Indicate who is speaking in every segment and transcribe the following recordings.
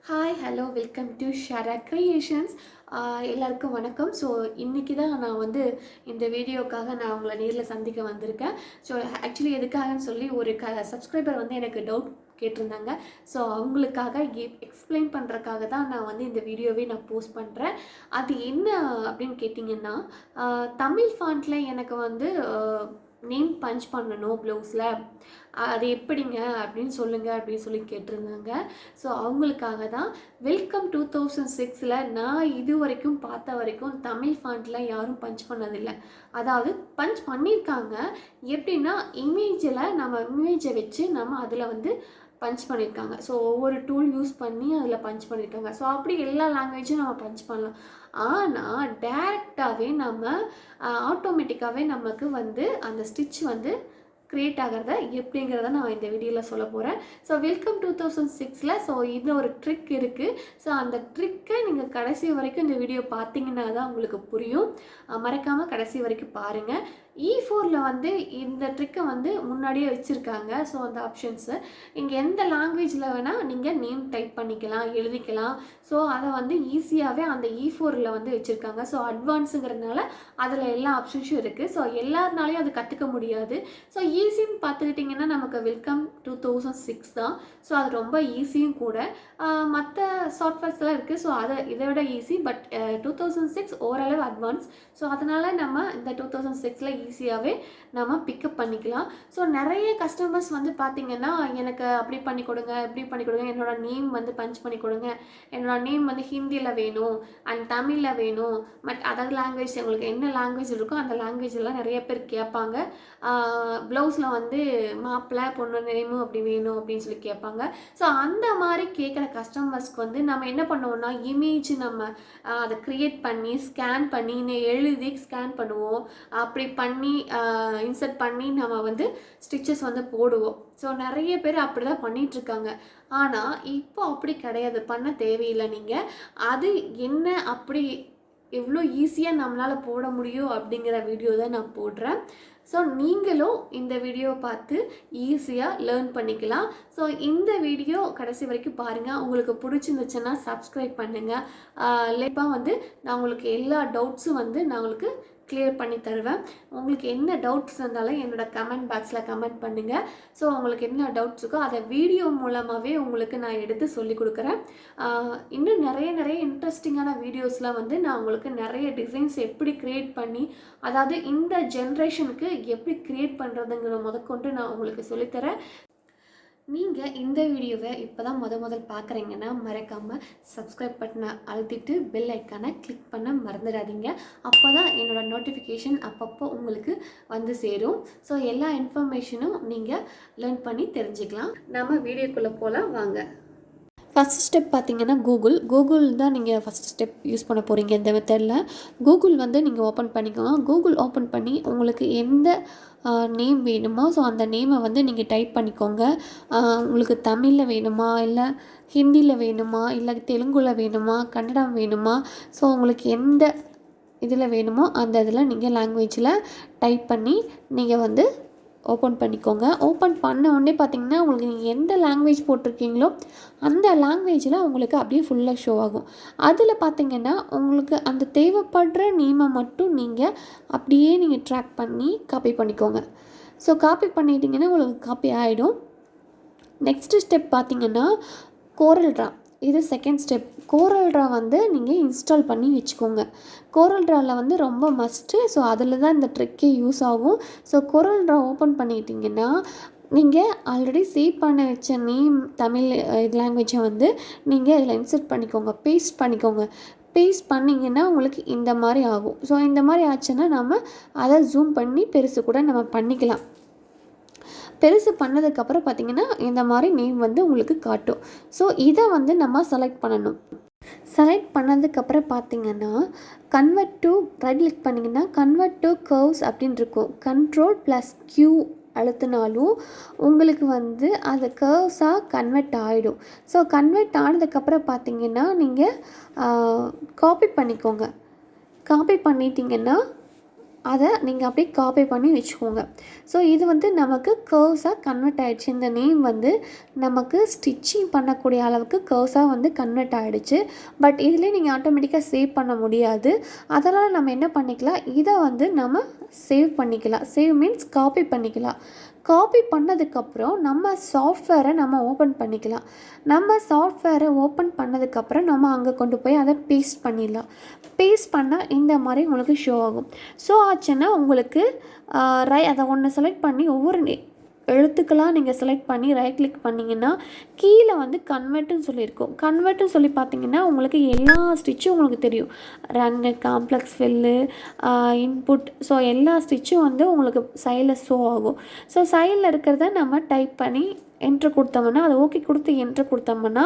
Speaker 1: Hi hello welcome to Shara creations. எல்லாருக்கும் வணக்கம். So இன்றைக்கி தான் நான் வந்து இந்த வீடியோக்காக நான் உங்களை நேரில் சந்திக்க வந்திருக்கேன். ஸோ ஆக்சுவலி எதுக்காகன்னு சொல்லி ஒரு சப்ஸ்கிரைபர் வந்து எனக்கு டவுட் கேட்டிருந்தாங்க. ஸோ அவங்களுக்காக எக்ஸ்பிளைன் பண்ணுறக்காக தான் நான் வந்து இந்த வீடியோவே நான் போஸ்ட் பண்ணுறேன். அது என்ன அப்படின்னு கேட்டிங்கன்னா, தமிழ் ஃபாண்ட்டில் எனக்கு வந்து நேம் பஞ்ச் பண்ணணும் ப்ளவுஸில், அது எப்படிங்க அப்படின்னு சொல்லுங்கள் அப்படின்னு சொல்லி கேட்டிருந்தாங்க. ஸோ அவங்களுக்காக தான் வெல்கம் 2006 நான் இது வரைக்கும் பார்த்த வரைக்கும் தமிழ் ஃபாண்ட்டில் யாரும் பஞ்ச் பண்ணதில்லை. அதாவது பஞ்ச் பண்ணியிருக்காங்க, எப்படின்னா நம்ம இமேஜை வச்சு நம்ம அதில் வந்து பஞ்ச் பண்ணியிருக்காங்க. ஸோ ஒவ்வொரு டூல் யூஸ் பண்ணி அதில் பஞ்ச் பண்ணியிருக்காங்க. ஸோ அப்படி எல்லா லாங்குவேஜும் நம்ம பஞ்ச் பண்ணலாம். ஆனால் டைரெக்டாகவே நம்ம ஆட்டோமேட்டிக்காகவே நமக்கு வந்து அந்த ஸ்டிச் வந்து க்ரியேட் ஆகிறத எப்படிங்கிறத நான் இந்த வீடியோவில் சொல்ல போகிறேன். ஸோ வெல்கம் 2006 ஸோ இது ஒரு ட்ரிக் இருக்குது. ஸோ அந்த ட்ரிக்கை நீங்கள் கடைசி வரைக்கும் இந்த வீடியோ பார்த்தீங்கன்னா தான் உங்களுக்கு புரியும். மறக்காமல் கடைசி வரைக்கும் பாருங்கள். E4 வந்து இந்த ட்ரிக்கை வந்து முன்னாடியே வச்சுருக்காங்க. ஸோ அந்த ஆப்ஷன்ஸு நீங்கள் எந்த லாங்குவேஜில் வேணால் நீங்கள் நேம் டைப் பண்ணிக்கலாம், எழுதிக்கலாம். ஸோ அதை வந்து ஈஸியாகவே அந்த E4 வந்து வச்சுருக்காங்க. ஸோ அட்வான்ஸுங்கிறதுனால அதில் எல்லா ஆப்ஷன்ஸும் இருக்குது. ஸோ எல்லாருனாலையும் அது கற்றுக்க முடியாது. ஸோ ஈஸின்னு பார்த்துக்கிட்டிங்கன்னா நமக்கு வெல்கம் 2006 தான். ஸோ அது ரொம்ப ஈஸியும் கூட. மற்ற சாஃப்ட்வேர்ஸ்லாம் இருக்குது. ஸோ இதை விட ஈஸி. பட் 2006 ஓரளவு அட்வான்ஸ். ஸோ அதனால் நம்ம இந்த 2006 ஈஸியாகவே நம்ம பிக்கப் பண்ணிக்கலாம். ஸோ நிறைய கஸ்டமர்ஸ் வந்து பார்த்திங்கன்னா, எனக்கு அப்படி பண்ணி கொடுங்க, இப்படி பண்ணி கொடுங்க, என்னோடய நேம் வந்து பஞ்ச் பண்ணி கொடுங்க, என்னோடய நேம் வந்து ஹிந்தியில் வேணும் அண்ட் தமிழில் வேணும், அதர் லாங்குவேஜ் உங்களுக்கு என்ன லாங்குவேஜ் இருக்கோ அந்த லாங்குவேஜெல்லாம் நிறைய பேர் கேட்பாங்க. ப்ளவுஸில் வந்து மாப்பிள்ளை பொண்ணு நேமு அப்படி வேணும் அப்படின்னு சொல்லி கேட்பாங்க. ஸோ அந்த மாதிரி கேட்குற கஸ்டமர்ஸ்க்கு வந்து நம்ம என்ன பண்ணுவோம்னா, இமேஜ் நம்ம அதை க்ரியேட் பண்ணி ஸ்கேன் பண்ணி எழுதி ஸ்கேன் பண்ணுவோம். அப்படி பண்ணி இன்சர்ட் பண்ணி நம்ம வந்து ஸ்டிச்சஸ் வந்து போடுவோம். ஸோ நிறைய பேர் அப்படி தான் பண்ணிகிட்ருக்காங்க. ஆனால் இப்போ அப்படி கிடையாது, பண்ண தேவையில்லை. நீங்கள் அது என்ன அப்படி எவ்வளோ ஈஸியாக நம்மளால் போட முடியும் அப்படிங்கிற வீடியோ தான் நான் போடுறேன். ஸோ நீங்களும் இந்த வீடியோவை பார்த்து ஈஸியாக லேர்ன் பண்ணிக்கலாம். ஸோ இந்த வீடியோ கடைசி வரைக்கும் பாருங்கள். உங்களுக்கு பிடிச்சிருந்துச்சுன்னா சப்ஸ்கிரைப் பண்ணுங்கள். லேப்பாக வந்து நான் உங்களுக்கு எல்லா டவுட்ஸும் வந்து நான் உங்களுக்கு கிளியர் பண்ணி தருவேன். உங்களுக்கு என்ன டவுட்ஸ் இருந்தாலும் என்னோடய கமெண்ட் பாக்ஸில் கமெண்ட் பண்ணுங்கள். ஸோ உங்களுக்கு என்ன டவுட்ஸ் இருக்கோ அதை வீடியோ மூலமாகவே உங்களுக்கு நான் எடுத்து சொல்லி கொடுக்குறேன். இன்னும் நிறைய இன்ட்ரெஸ்டிங்கான வீடியோஸ்லாம் வந்து நான் உங்களுக்கு நிறைய டிசைன்ஸ் எப்படி க்ரியேட் பண்ணி, அதாவது இந்த ஜென்ரேஷனுக்கு எப்படி க்ரியேட் பண்ணுறதுங்கிற முதற்கொண்டு நான் உங்களுக்கு சொல்லித்தரேன். நீங்கள் இந்த வீடியோவை இப்போ தான் முதல் பார்க்குறீங்கன்னா மறக்காமல் சப்ஸ்கிரைப் பட்டனை அழுத்திட்டு பெல் ஐக்கானை கிளிக் பண்ண மறந்துடாதீங்க. அப்போ தான் என்னோடய நோட்டிஃபிகேஷன் அப்பப்போ உங்களுக்கு வந்து சேரும். ஸோ எல்லா இன்ஃபர்மேஷனும் நீங்கள் லேர்ன் பண்ணி தெரிஞ்சுக்கலாம். நம்ம வீடியோக்குள்ளே போகலாம் வாங்க. ஃபஸ்ட் ஸ்டெப் பார்த்திங்கன்னா கூகுள் தான் நீங்கள் ஃபஸ்ட் ஸ்டெப் யூஸ் பண்ண போகிறீங்க. இந்த மெத்தடில் கூகுள் வந்து நீங்கள் ஓப்பன் பண்ணிக்கோங்க. கூகுள் ஓப்பன் பண்ணி உங்களுக்கு எந்த நேம் வேணுமோ ஸோ அந்த நேமை வந்து நீங்கள் டைப் பண்ணிக்கோங்க. உங்களுக்கு தமிழில் வேணுமா, இல்லை ஹிந்தியில் வேணுமா, இல்லை தெலுங்கில் வேணுமா, கன்னடம் வேணுமா, ஸோ உங்களுக்கு எந்த இதில் வேணுமோ அந்த இதில் நீங்கள் லாங்குவேஜில் டைப் பண்ணி நீங்கள் வந்து ஓப்பன் பண்ணிக்கோங்க. ஓப்பன் பண்ண உடனே பார்த்திங்கன்னா உங்களுக்கு நீங்கள் எந்த லாங்குவேஜ் போட்டிருக்கீங்களோ அந்த லாங்குவேஜில் உங்களுக்கு அப்படியே ஃபுல்லாக ஷோ ஆகும். அதில் பார்த்திங்கன்னா உங்களுக்கு அந்த தேவைப்படுற நேமை மட்டும் நீங்கள் அப்படியே நீங்கள் ட்ராக் பண்ணி காப்பி பண்ணிக்கோங்க. ஸோ காப்பி பண்ணிட்டீங்கன்னா உங்களுக்கு காப்பி ஆகிடும். நெக்ஸ்ட்டு ஸ்டெப் பார்த்திங்கன்னா கோரல்ட்ரா, இது செகண்ட் ஸ்டெப். கோரல்ட்ரா வந்து நீங்கள் இன்ஸ்டால் பண்ணி வச்சுக்கோங்க. கோரல்ட்ராவில் வந்து ரொம்ப மஸ்ட்டு. ஸோ அதில் தான் இந்த ட்ரிக்கே யூஸ் ஆகும். ஸோ கோரல்ட்ரா ஓப்பன் பண்ணிட்டீங்கன்னா நீங்கள் ஆல்ரெடி சேவ் பண்ண வச்ச நேம் தமிழ் லாங்குவேஜை வந்து நீங்கள் இதில் இன்சர்ட் பண்ணிக்கோங்க, பேஸ்ட் பண்ணிக்கோங்க. பேஸ்ட் பண்ணிங்கன்னா உங்களுக்கு இந்த மாதிரி ஆகும். ஸோ இந்த மாதிரி ஆச்சுன்னா நம்ம அதை ஜூம் பண்ணி பெருசு கூட நம்ம பண்ணிக்கலாம். பெருசு பண்ணதுக்கப்புறம் பார்த்திங்கன்னா இந்த மாதிரி நேம் வந்து உங்களுக்கு காட்டும். ஸோ இதை வந்து நம்ம செலக்ட் பண்ணணும். செலக்ட் பண்ணதுக்கப்புறம் பார்த்திங்கன்னா கன்வெர்ட் டு ரைட் கிளிக் பண்ணிங்கன்னா கன்வெர்ட் டு கர்வ்ஸ் அப்படின்னு இருக்கும். Ctrl+Q அழுத்தினாலும் உங்களுக்கு வந்து அது கர்வ்ஸாக கன்வெர்ட் ஆகிடும். ஸோ கன்வெர்ட் ஆனதுக்கப்புறம் பார்த்திங்கன்னா நீங்கள் காப்பி பண்ணிக்கோங்க. காப்பி பண்ணிட்டீங்கன்னா அதை நீங்கள் அப்படியே காப்பி பண்ணி வச்சுக்கோங்க. ஸோ இது வந்து நமக்கு கர்வ்ஸாக கன்வெர்ட் ஆகிடுச்சு. இந்த நேம் வந்து நமக்கு ஸ்டிச்சிங் பண்ணக்கூடிய அளவுக்கு கர்வ்ஸாக வந்து கன்வெர்ட் ஆகிடுச்சு. பட் இதிலே நீங்கள் ஆட்டோமேட்டிக்காக சேவ் பண்ண முடியாது. அதனால் நம்ம என்ன பண்ணிக்கலாம், இதை வந்து நம்ம சேவ் பண்ணிக்கலாம். சேவ் மீன்ஸ் காப்பி பண்ணிக்கலாம். காப்பி பண்ணதுக்கப்புறம் நம்ம சாஃப்ட்வேரை நம்ம ஓப்பன் பண்ணிக்கலாம். நம்ம சாஃப்ட்வேரை ஓப்பன் பண்ணதுக்கப்புறம் நம்ம அங்கே கொண்டு போய் அதை பேஸ்ட் பண்ணிடலாம். பேஸ்ட் பண்ணால் இந்த மாதிரி உங்களுக்கு ஷோ ஆகும். ஷோ ஆச்சுன்னா உங்களுக்கு அதை ஒன்று செலக்ட் பண்ணி ஒவ்வொரு எழுத்துக்களாக நீங்கள் செலக்ட் பண்ணி ரைட் கிளிக் பண்ணிங்கன்னா கீழே வந்து கன்வெர்ட்டுன்னு சொல்லியிருக்கும். கன்வெர்ட்டுன்னு சொல்லி பார்த்தீங்கன்னா உங்களுக்கு எல்லா ஸ்டிச்சும் உங்களுக்கு தெரியும். Run, complex fill, input, so எல்லா ஸ்டிச்சும் வந்து உங்களுக்கு சைடில் ஷோ ஆகும். ஸோ சைடில் இருக்கிறத நம்ம டைப் பண்ணி என்ட்ரு கொடுத்தோம்னா, அதை ஓகே கொடுத்து என்ட்ரு கொடுத்தோம்னா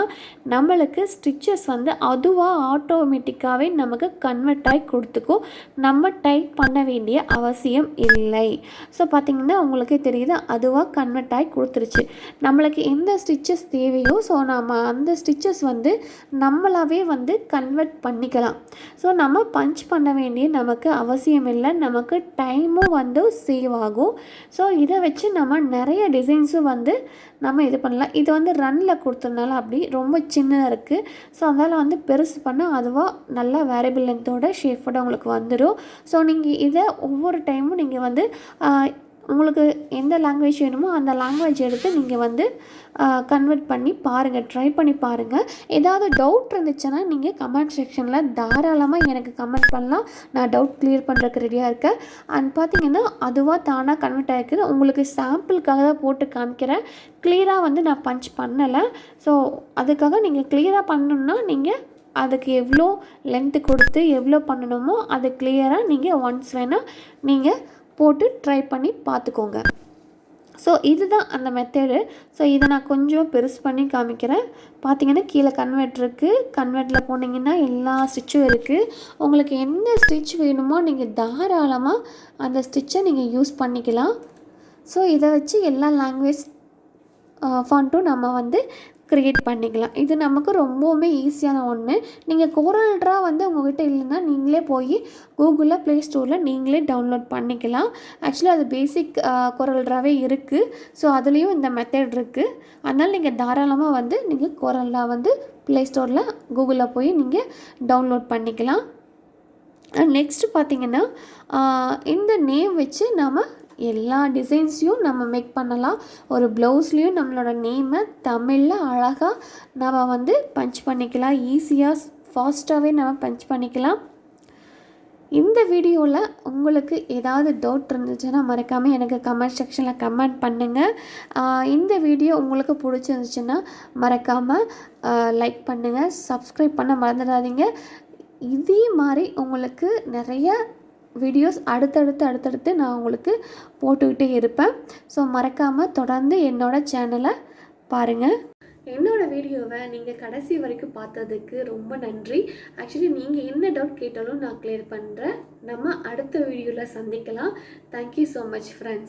Speaker 1: நம்மளுக்கு ஸ்டிச்சஸ் வந்து அதுவாக ஆட்டோமேட்டிக்காகவே நமக்கு கன்வெர்ட் ஆகி கொடுத்துக்கும். நம்ம டைப் பண்ண வேண்டிய அவசியம் இல்லை. ஸோ பார்த்திங்கன்னா உங்களுக்கே தெரியுது, அதுவாக கன்வெர்ட் ஆகி கொடுத்துருச்சு. நம்மளுக்கு எந்த ஸ்டிச்சஸ் தேவையோ ஸோ நம்ம அந்த ஸ்டிச்சஸ் வந்து நம்மளாவே வந்து கன்வெர்ட் பண்ணிக்கலாம். ஸோ நம்ம பஞ்ச் பண்ண வேண்டிய நமக்கு அவசியம் இல்லை. நமக்கு டைமும் வந்து சேவ் ஆகும். ஸோ இதை வச்சு நம்ம நிறைய டிசைன்ஸும் வந்து நம்ம இது பண்ணலாம். இது வந்து ரன்னில் கொடுத்ததுனால அப்படி ரொம்ப சின்னதாக இருக்குது. ஸோ அதனால் வந்து பெருசு பண்ணால் அதுவாக நல்லா வேரியபிள் லென்த்தோட ஷேப்போட உங்களுக்கு வந்துடும். ஸோ நீங்கள் இதை ஒவ்வொரு டைமும் நீங்கள் வந்து உங்களுக்கு எந்த லாங்குவேஜ் வேணுமோ அந்த லாங்குவேஜ் எடுத்து நீங்கள் வந்து கன்வெர்ட் பண்ணி பாருங்கள், ட்ரை பண்ணி பாருங்கள். ஏதாவது டவுட் இருந்துச்சுன்னா நீங்கள் கமெண்ட் செக்ஷனில் தாராளமாக எனக்கு கமெண்ட் பண்ணலாம். நான் டவுட் கிளியர் பண்ணுறதுக்கு ரெடியாக இருக்கேன். அண்ட் பார்த்திங்கன்னா அதுவாக தானாக கன்வெர்ட் ஆகிருக்குது. உங்களுக்கு சாம்பிளுக்காக தான் போட்டு காமிக்கிறேன். கிளியராக வந்து நான் பஞ்ச் பண்ணலை. ஸோ அதுக்காக நீங்கள் கிளியராக பண்ணணுன்னா நீங்கள் அதுக்கு எவ்வளோ லென்த்து கொடுத்து எவ்வளோ பண்ணணுமோ அது கிளியராக நீங்கள் ஒன்ஸ் வேணால் நீங்கள் போட்டு ட்ரை பண்ணி பார்த்துக்கோங்க. ஸோ இதுதான் அந்த மெத்தடு. ஸோ இதை நான் கொஞ்சம் பெருசு பண்ணி காமிக்கிறேன். பார்த்திங்கன்னா கீழே கன்வெர்ட் இருக்குது. கன்வெர்ட்டில் போனீங்கன்னா எல்லா ஸ்டிச்சும் இருக்குது. உங்களுக்கு என்ன ஸ்டிச் வேணுமோ நீங்கள் தாராளமாக அந்த ஸ்டிச்சை நீங்கள் யூஸ் பண்ணிக்கலாம். ஸோ இதை வச்சு எல்லா லாங்குவேஜ் ஃபாண்ட்டும் நம்ம வந்து க்ரியேட் பண்ணிக்கலாம். இது நமக்கு ரொம்பவுமே ஈஸியான ஒன்று. நீங்கள் கோரல் ட்ரா வந்து உங்கள்கிட்ட இல்லைன்னா நீங்களே போய் கூகுளில் ப்ளே ஸ்டோரில் நீங்களே டவுன்லோட் பண்ணிக்கலாம். ஆக்சுவலி அது பேசிக் கோரல் ட்ராவே இருக்குது. ஸோ அதுலேயும் இந்த மெத்தட் இருக்குது. அதனால் நீங்கள் தாராளமாக வந்து நீங்கள் கோரல் ட்ரா வந்து ப்ளே ஸ்டோரில் கூகுளில் போய் நீங்கள் டவுன்லோட் பண்ணிக்கலாம். நெக்ஸ்ட்டு பார்த்திங்கன்னா இந்த நேம் வச்சு நம்ம எல்லா டிசைன்ஸையும் நம்ம மேக் பண்ணலாம். ஒரு ப்ளவுஸ்லேயும் நம்மளோட நேமை தமிழில் அழகாக நம்ம வந்து பஞ்ச் பண்ணிக்கலாம். ஈஸியாக ஃபாஸ்ட்டாகவே நம்ம பஞ்ச் பண்ணிக்கலாம். இந்த வீடியோவில் உங்களுக்கு ஏதாவது டவுட் இருந்துச்சுன்னா மறக்காமல் எனக்கு கமெண்ட் செக்ஷனில் கமெண்ட் பண்ணுங்கள். இந்த வீடியோ உங்களுக்கு பிடிச்சிருந்துச்சுன்னா மறக்காமல் லைக் பண்ணுங்கள், சப்ஸ்கிரைப் பண்ண மறந்துடாதீங்க. இதே மாதிரி உங்களுக்கு நிறைய வீடியோஸ் அடுத்தடுத்து நான் உங்களுக்கு போட்டுக்கிட்டே இருப்பேன். ஸோ மறக்காமல் தொடர்ந்து என்னோடய சேனலை பாருங்கள். என்னோடய வீடியோவை நீங்கள் கடைசி வரைக்கும் பார்த்ததுக்கு ரொம்ப நன்றி. ஆக்சுவலி நீங்கள் என்ன டவுட் கேட்டாலும் நான் கிளியர் பண்ணுறேன். நம்ம அடுத்த வீடியோவில் சந்திக்கலாம். Thank you so much friends.